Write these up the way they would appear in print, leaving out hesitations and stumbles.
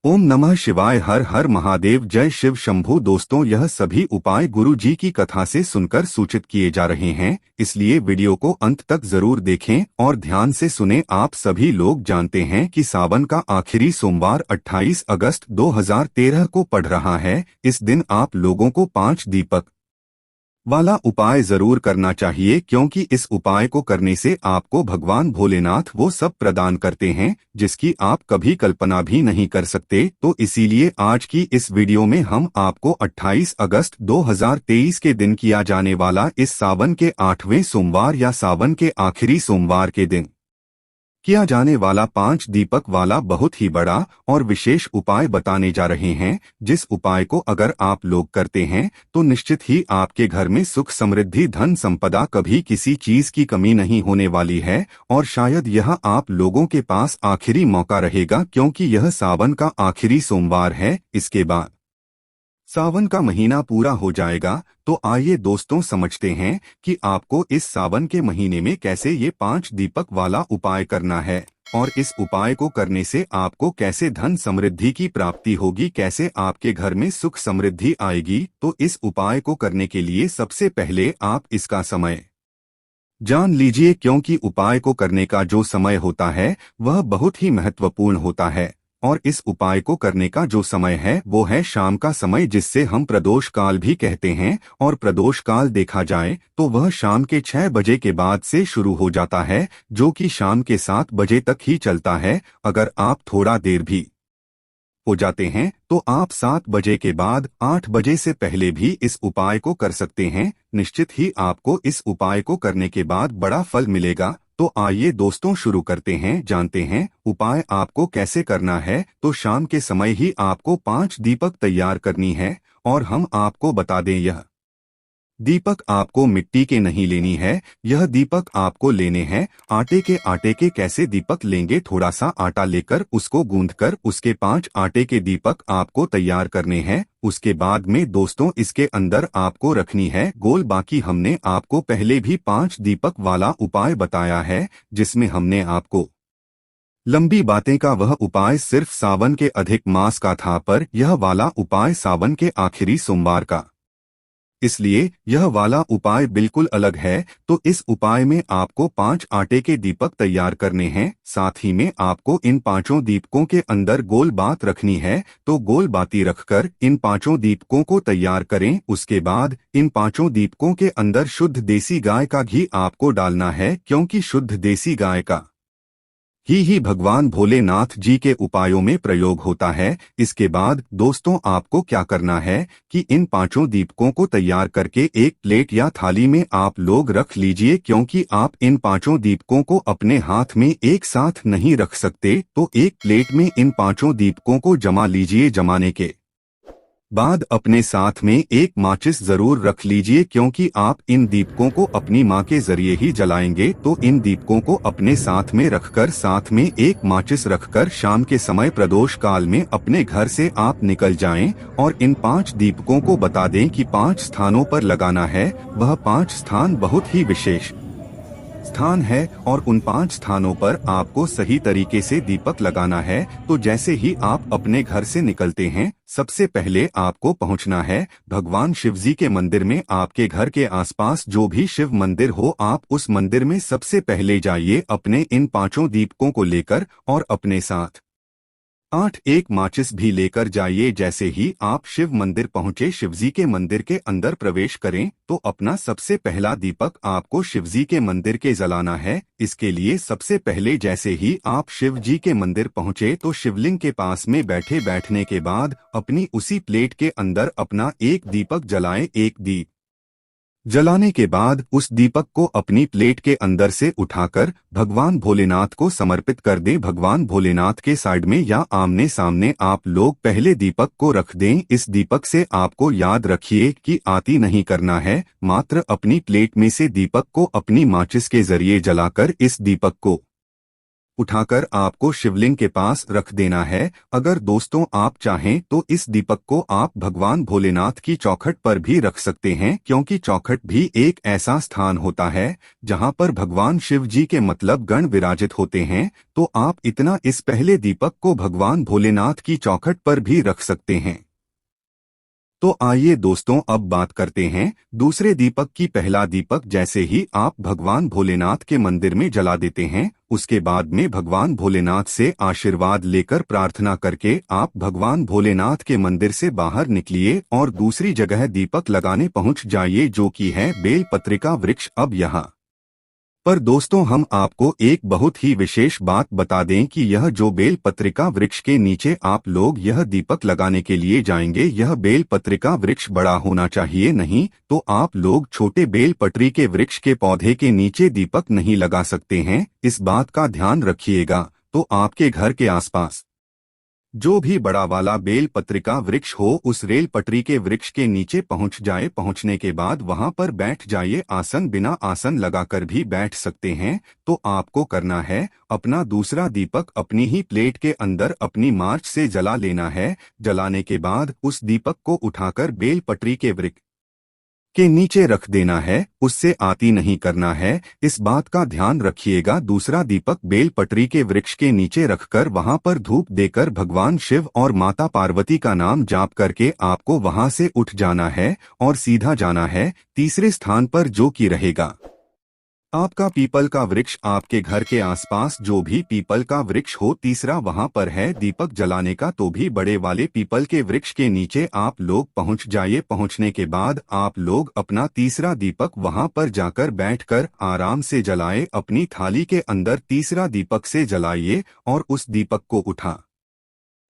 ओम नमः शिवाय। हर हर महादेव। जय शिव शंभू। दोस्तों, यह सभी उपाय गुरु जी की कथा से सुनकर सूचित किए जा रहे हैं, इसलिए वीडियो को अंत तक जरूर देखें और ध्यान से सुने। आप सभी लोग जानते हैं कि सावन का आखिरी सोमवार 28 अगस्त 2013 को पड़ रहा है। इस दिन आप लोगों को 5 दीपक वाला उपाय जरूर करना चाहिए, क्योंकि इस उपाय को करने से आपको भगवान भोलेनाथ वो सब प्रदान करते हैं जिसकी आप कभी कल्पना भी नहीं कर सकते। तो इसीलिए आज की इस वीडियो में हम आपको 28 अगस्त 2023 के दिन किया जाने वाला इस सावन के 8वें सोमवार या सावन के आखिरी सोमवार के दिन किया जाने वाला 5 दीपक वाला बहुत ही बड़ा और विशेष उपाय बताने जा रहे हैं, जिस उपाय को अगर आप लोग करते हैं तो निश्चित ही आपके घर में सुख समृद्धि धन संपदा कभी किसी चीज की कमी नहीं होने वाली है। और शायद यह आप लोगों के पास आखिरी मौका रहेगा, क्योंकि यह सावन का आखिरी सोमवार है। इसके बाद सावन का महीना पूरा हो जाएगा। तो आइए दोस्तों समझते हैं कि आपको इस सावन के महीने में कैसे ये 5 दीपक वाला उपाय करना है और इस उपाय को करने से आपको कैसे धन समृद्धि की प्राप्ति होगी, कैसे आपके घर में सुख समृद्धि आएगी। तो इस उपाय को करने के लिए सबसे पहले आप इसका समय जान लीजिए, क्योंकि उपाय को करने का जो समय होता है वह बहुत ही महत्वपूर्ण होता है। और इस उपाय को करने का जो समय है वो है शाम का समय, जिससे हम प्रदोष काल भी कहते हैं। और प्रदोष काल देखा जाए तो वह शाम के 6 बजे के बाद से शुरू हो जाता है, जो कि शाम के 7 बजे तक ही चलता है। अगर आप थोड़ा देर भी हो जाते हैं तो आप 7 बजे के बाद 8 बजे से पहले भी इस उपाय को कर सकते हैं। निश्चित ही आपको इस उपाय को करने के बाद बड़ा फल मिलेगा। तो आइए दोस्तों शुरू करते हैं, जानते हैं उपाय आपको कैसे करना है। तो शाम के समय ही आपको 5 दीपक तैयार करनी है। और हम आपको बता दें, यह दीपक आपको मिट्टी के नहीं लेनी है, यह दीपक आपको लेने हैं आटे के। आटे के कैसे दीपक लेंगे? थोड़ा सा आटा लेकर उसको गूंथकर उसके 5 आटे के दीपक आपको तैयार करने हैं। उसके बाद में दोस्तों इसके अंदर आपको रखनी है गोल। बाकी हमने आपको पहले भी 5 दीपक वाला उपाय बताया है, जिसमें हमने आपको लंबी बातें का वह उपाय सिर्फ सावन के अधिक मास का था, पर यह वाला उपाय सावन के आखिरी सोमवार का, इसलिए यह वाला उपाय बिल्कुल अलग है। तो इस उपाय में आपको 5 आटे के दीपक तैयार करने हैं। साथ ही में आपको इन 5 दीपकों के अंदर गोल बात रखनी है। तो गोल बाती रखकर इन 5 दीपकों को तैयार करें। उसके बाद इन 5 दीपकों के अंदर शुद्ध देसी गाय का घी आपको डालना है, क्योंकि शुद्ध देसी गाय का ही भगवान भोलेनाथ जी के उपायों में प्रयोग होता है। इसके बाद दोस्तों आपको क्या करना है कि इन 5 दीपकों को तैयार करके एक प्लेट या थाली में आप लोग रख लीजिए, क्योंकि आप इन 5 दीपकों को अपने हाथ में एक साथ नहीं रख सकते। तो एक प्लेट में इन 5 दीपकों को जमा लीजिए। जमाने के बाद अपने साथ में एक माचिस जरूर रख लीजिए, क्योंकि आप इन दीपकों को अपनी मां के जरिए ही जलाएंगे। तो इन दीपकों को अपने साथ में रखकर साथ में एक माचिस रखकर शाम के समय प्रदोष काल में अपने घर से आप निकल जाएं। और इन 5 दीपकों को बता दें कि 5 स्थानों पर लगाना है। वह 5 स्थान बहुत ही विशेष स्थान है और उन 5 स्थानों पर आपको सही तरीके से दीपक लगाना है। तो जैसे ही आप अपने घर से निकलते हैं, सबसे पहले आपको पहुंचना है भगवान शिवजी के मंदिर में। आपके घर के आसपास जो भी शिव मंदिर हो, आप उस मंदिर में सबसे पहले जाइए अपने इन 5 दीपकों को लेकर, और अपने साथ 8 एक माचिस भी लेकर जाइए। जैसे ही आप शिव मंदिर पहुंचे, शिवजी के मंदिर के अंदर प्रवेश करें, तो अपना सबसे पहला दीपक आपको शिवजी के मंदिर के जलाना है। इसके लिए सबसे पहले जैसे ही आप शिव जी के मंदिर पहुंचे, तो शिवलिंग के पास में बैठने के बाद अपनी उसी प्लेट के अंदर अपना एक दीपक जलाएं। एक दीप जलाने के बाद उस दीपक को अपनी प्लेट के अंदर से उठाकर भगवान भोलेनाथ को समर्पित कर दें। भगवान भोलेनाथ के साइड में या आमने सामने आप लोग पहले दीपक को रख दें। इस दीपक से आपको याद रखिए कि आती नहीं करना है, मात्र अपनी प्लेट में से दीपक को अपनी माचिस के जरिए जलाकर इस दीपक को उठाकर आपको शिवलिंग के पास रख देना है। अगर दोस्तों आप चाहें तो इस दीपक को आप भगवान भोलेनाथ की चौखट पर भी रख सकते हैं, क्योंकि चौखट भी एक ऐसा स्थान होता है जहां पर भगवान शिव जी के मतलब गण विराजित होते हैं। तो आप इतना इस पहले दीपक को भगवान भोलेनाथ की चौखट पर भी रख सकते हैं। तो आइए दोस्तों अब बात करते हैं दूसरे दीपक की। पहला दीपक जैसे ही आप भगवान भोलेनाथ के मंदिर में जला देते हैं, उसके बाद में भगवान भोलेनाथ से आशीर्वाद लेकर प्रार्थना करके आप भगवान भोलेनाथ के मंदिर से बाहर निकलिए और दूसरी जगह दीपक लगाने पहुंच जाइए, जो कि है बेलपत्रिका वृक्ष। अब यहाँ पर दोस्तों हम आपको एक बहुत ही विशेष बात बता दें कि यह जो बेल पत्रिका वृक्ष के नीचे आप लोग यह दीपक लगाने के लिए जाएंगे, यह बेल पत्रिका वृक्ष बड़ा होना चाहिए, नहीं तो आप लोग छोटे बेल पटरी के वृक्ष के पौधे के नीचे दीपक नहीं लगा सकते हैं। इस बात का ध्यान रखिएगा। तो आपके घर के आसपास जो भी बड़ा वाला बेल पत्रिका वृक्ष हो, उस रेल पटरी के वृक्ष के नीचे पहुंच जाए। पहुंचने के बाद वहां पर बैठ जाइए। आसन बिना आसन लगाकर भी बैठ सकते हैं। तो आपको करना है, अपना दूसरा दीपक अपनी ही प्लेट के अंदर अपनी मार्च से जला लेना है। जलाने के बाद उस दीपक को उठाकर बेल पटरी के वृक्ष के नीचे रख देना है, उससे आती नहीं करना है। इस बात का ध्यान रखिएगा। दूसरा दीपक बेल पटरी के वृक्ष के नीचे रखकर वहां पर धूप देकर भगवान शिव और माता पार्वती का नाम जाप करके आपको वहां से उठ जाना है और सीधा जाना है तीसरे स्थान पर, जो कि रहेगा आपका पीपल का वृक्ष। आपके घर के आसपास जो भी पीपल का वृक्ष हो, तीसरा वहां पर है दीपक जलाने का। तो भी बड़े वाले पीपल के वृक्ष के नीचे आप लोग पहुंच जाइए। पहुंचने के बाद आप लोग अपना तीसरा दीपक वहां पर जाकर बैठकर आराम से जलाए। अपनी थाली के अंदर तीसरा दीपक से जलाइए और उस दीपक को उठा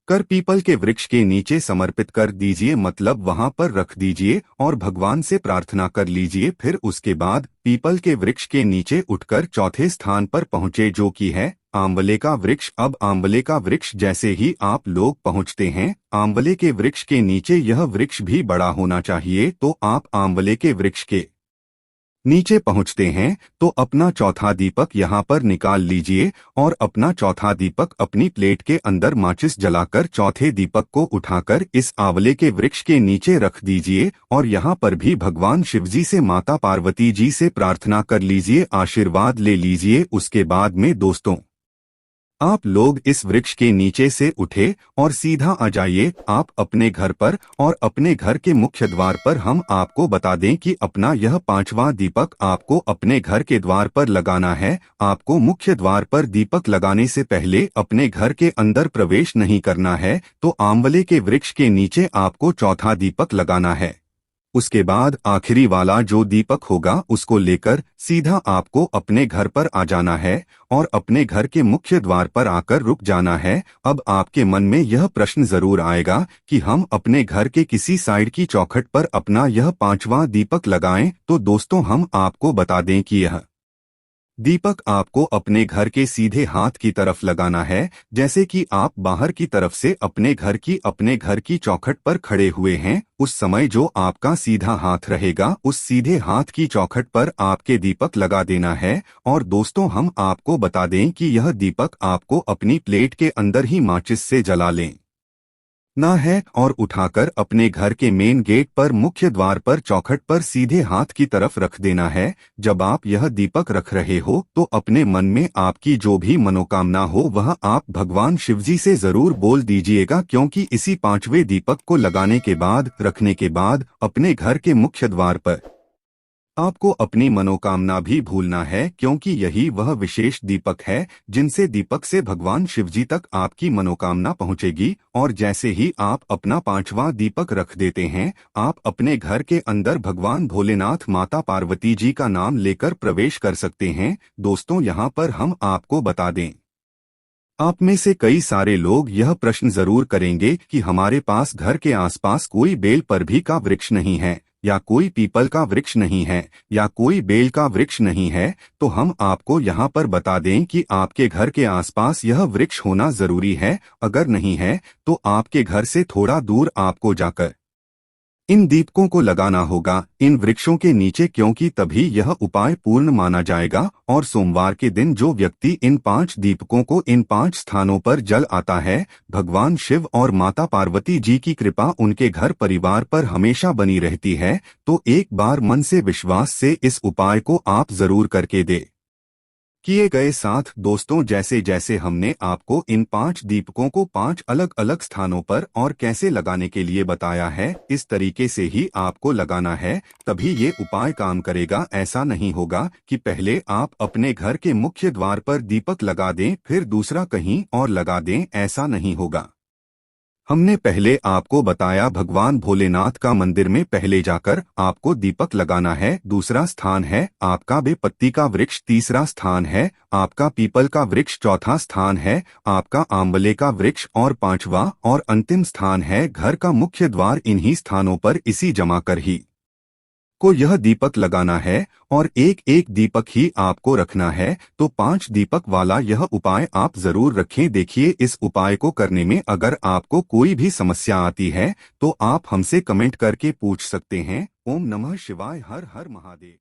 कर पीपल के वृक्ष के नीचे समर्पित कर दीजिए, मतलब वहां पर रख दीजिए और भगवान से प्रार्थना कर लीजिए। फिर उसके बाद पीपल के वृक्ष के नीचे उठकर चौथे स्थान पर पहुंचे, जो कि है आंवले का वृक्ष। अब आंवले का वृक्ष जैसे ही आप लोग पहुंचते हैं, आंवले के वृक्ष के नीचे यह वृक्ष भी बड़ा होना चाहिए। तो आप आंवले के वृक्ष के नीचे पहुंचते हैं तो अपना चौथा दीपक यहाँ पर निकाल लीजिए और अपना चौथा दीपक अपनी प्लेट के अंदर माचिस जलाकर चौथे दीपक को उठाकर इस आंवले के वृक्ष के नीचे रख दीजिए और यहाँ पर भी भगवान शिवजी से माता पार्वती जी से प्रार्थना कर लीजिए, आशीर्वाद ले लीजिए। उसके बाद में दोस्तों आप लोग इस वृक्ष के नीचे से उठे और सीधा आ जाइए आप अपने घर पर। और अपने घर के मुख्य द्वार पर हम आपको बता दें कि अपना यह पांचवा दीपक आपको अपने घर के द्वार पर लगाना है। आपको मुख्य द्वार पर दीपक लगाने से पहले अपने घर के अंदर प्रवेश नहीं करना है। तो आंवले के वृक्ष के नीचे आपको चौथा दीपक लगाना है। उसके बाद आखिरी वाला जो दीपक होगा उसको लेकर सीधा आपको अपने घर पर आ जाना है और अपने घर के मुख्य द्वार पर आकर रुक जाना है। अब आपके मन में यह प्रश्न जरूर आएगा कि हम अपने घर के किसी साइड की चौखट पर अपना यह पांचवा दीपक लगाएं। तो दोस्तों हम आपको बता दें कि यह दीपक आपको अपने घर के सीधे हाथ की तरफ लगाना है। जैसे कि आप बाहर की तरफ से अपने घर की चौखट पर खड़े हुए हैं, उस समय जो आपका सीधा हाथ रहेगा उस सीधे हाथ की चौखट पर आपके दीपक लगा देना है। और दोस्तों हम आपको बता दें कि यह दीपक आपको अपनी प्लेट के अंदर ही माचिस से जला लें ना है और उठाकर अपने घर के मेन गेट पर मुख्य द्वार पर चौखट पर सीधे हाथ की तरफ रख देना है। जब आप यह दीपक रख रहे हो तो अपने मन में आपकी जो भी मनोकामना हो वह आप भगवान शिवजी से जरूर बोल दीजिएगा, क्योंकि इसी पांचवें दीपक को लगाने के बाद रखने के बाद अपने घर के मुख्य द्वार पर आपको अपनी मनोकामना भी भूलना है, क्योंकि यही वह विशेष दीपक है जिनसे दीपक से भगवान शिवजी तक आपकी मनोकामना पहुंचेगी। और जैसे ही आप अपना पांचवा दीपक रख देते हैं, आप अपने घर के अंदर भगवान भोलेनाथ माता पार्वती जी का नाम लेकर प्रवेश कर सकते हैं। दोस्तों यहाँ पर हम आपको बता दें, आप में से कई सारे लोग यह प्रश्न जरूर करेंगे कि हमारे पास घर के आसपास कोई बेल पर भी का वृक्ष नहीं है, या कोई पीपल का वृक्ष नहीं है, या कोई बेल का वृक्ष नहीं है। तो हम आपको यहाँ पर बता दें कि आपके घर के आसपास यह वृक्ष होना जरूरी है। अगर नहीं है तो आपके घर से थोड़ा दूर आपको जाकर इन दीपकों को लगाना होगा इन वृक्षों के नीचे, क्योंकि तभी यह उपाय पूर्ण माना जाएगा। और सोमवार के दिन जो व्यक्ति इन 5 दीपकों को इन 5 स्थानों पर जल आता है, भगवान शिव और माता पार्वती जी की कृपा उनके घर परिवार पर हमेशा बनी रहती है। तो एक बार मन से विश्वास से इस उपाय को आप जरूर करके दे किए गए साथ दोस्तों, जैसे जैसे हमने आपको इन 5 दीपकों को 5 अलग अलग स्थानों पर और कैसे लगाने के लिए बताया है, इस तरीके से ही आपको लगाना है, तभी ये उपाय काम करेगा। ऐसा नहीं होगा कि पहले आप अपने घर के मुख्य द्वार पर दीपक लगा दें फिर दूसरा कहीं और लगा दें, ऐसा नहीं होगा। हमने पहले आपको बताया भगवान भोलेनाथ का मंदिर में पहले जाकर आपको दीपक लगाना है, दूसरा स्थान है आपका बेपत्ती का वृक्ष, तीसरा स्थान है आपका पीपल का वृक्ष, चौथा स्थान है आपका आंवले का वृक्ष और पांचवा और अंतिम स्थान है घर का मुख्य द्वार। इन्हीं स्थानों पर इसी जमा कर ही को यह दीपक लगाना है और एक एक दीपक ही आपको रखना है। तो 5 दीपक वाला यह उपाय आप जरूर रखें। देखिए, इस उपाय को करने में अगर आपको कोई भी समस्या आती है तो आप हमसे कमेंट करके पूछ सकते हैं। ओम नमः शिवाय, हर हर महादेव।